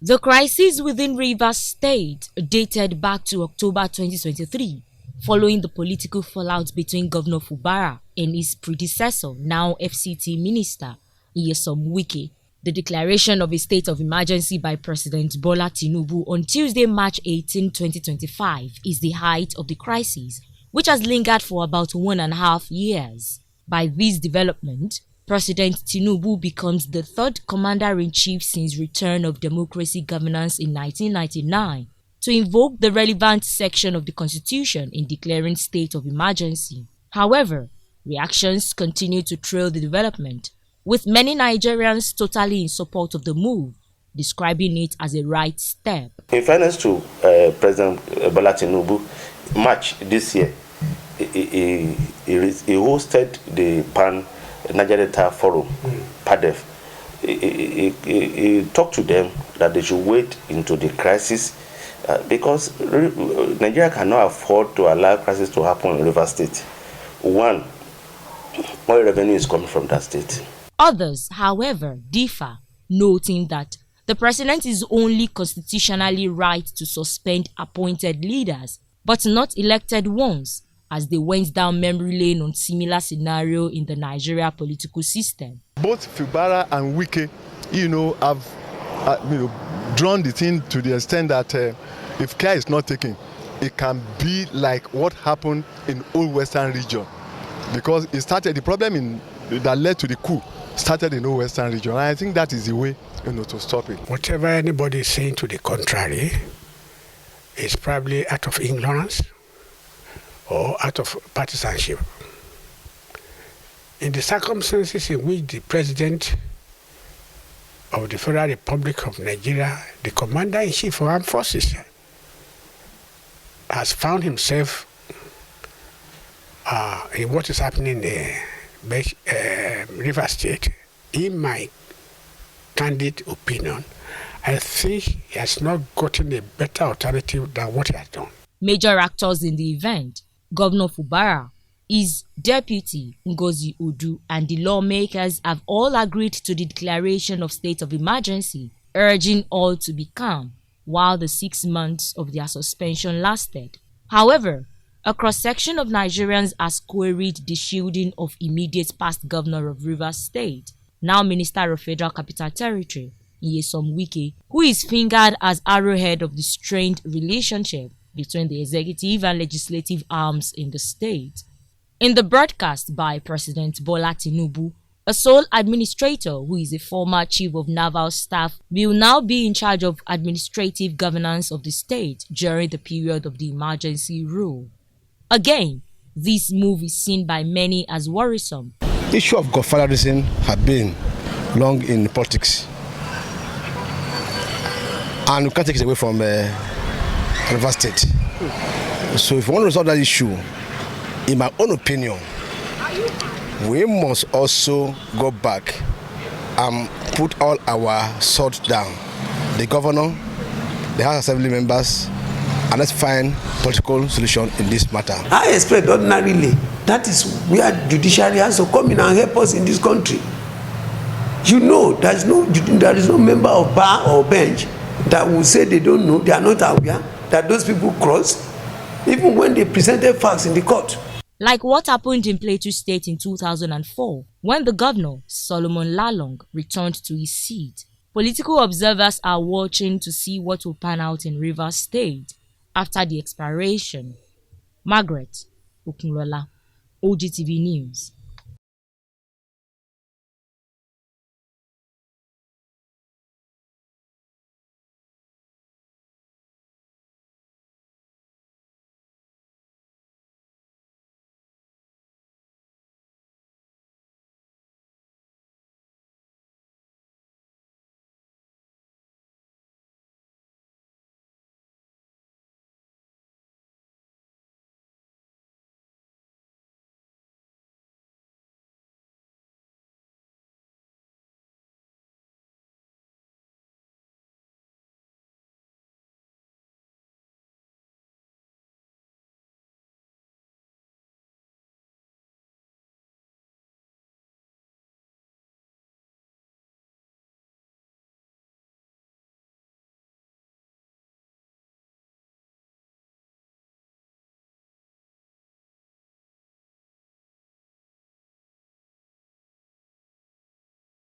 The crisis within Rivers State dated back to October 2023, following the political fallout between Governor Fubara and his predecessor, now FCT Minister Nyesom Wike. The declaration of a state of emergency by President Bola Tinubu on Tuesday, March 18, 2025 is the height of the crisis, which has lingered for about 1.5 years. By this development, President Tinubu becomes the third commander-in-chief since return of democracy governance in 1999 to invoke the relevant section of the constitution in declaring state of emergency. However, reactions continue to trail the development, with many Nigerians totally in support of the move, describing it as a right step. In fairness to President Bola Tinubu, March this year, he hosted the Nigeria Forum, PADEF. He talked to them that they should wait into the crisis because Nigeria cannot afford to allow crisis to happen in Rivers State. One, oil revenue is coming from that state. Others, however, differ, noting that the president is only constitutionally right to suspend appointed leaders, but not elected ones, as they went down memory lane on similar scenario in the Nigeria political system. Both Fubara and Wike, have drawn the thing to the extent that if care is not taken, it can be like what happened in old Western region, because it started the problem that led to the coup started in the Western region. And I think that is the way to stop it. Whatever anybody is saying to the contrary is probably out of ignorance or out of partisanship. In the circumstances in which the President of the Federal Republic of Nigeria, the Commander-in-Chief of Armed Forces, has found himself in what is happening in the River State, in my candid opinion, I think he has not gotten a better alternative than what he has done. Major actors in the event, Governor Fubara, his deputy Ngozi Udu, and the lawmakers have all agreed to the declaration of state of emergency, urging all to be calm while the 6 months of their suspension lasted. However, a cross-section of Nigerians has queried the shielding of immediate past governor of Rivers State, now Minister of Federal Capital Territory, Nyesom Wike, who is fingered as arrowhead of the strained relationship between the executive and legislative arms in the state. In the broadcast by President Bola Tinubu, a sole administrator who is a former chief of naval staff will now be in charge of administrative governance of the state during the period of the emergency rule. Again, this move is seen by many as worrisome. The issue of godfatherism has been long in politics, and we can't take it away from Rivers State. So if we want to resolve that issue, in my own opinion, we must also go back and put all our swords down. The governor, the House Assembly members, and let's find political solution in this matter. I expect ordinarily that is where judiciary has to come in and help us in this country. There is no member of bar or bench that will say they don't know, they are not aware that those people crossed, even when they presented facts in the court. Like what happened in Plateau State in 2004, when the governor, Solomon Lalong, returned to his seat. Political observers are watching to see what will pan out in Rivers State after the expiration. Margaret Okunlola, OGTV News.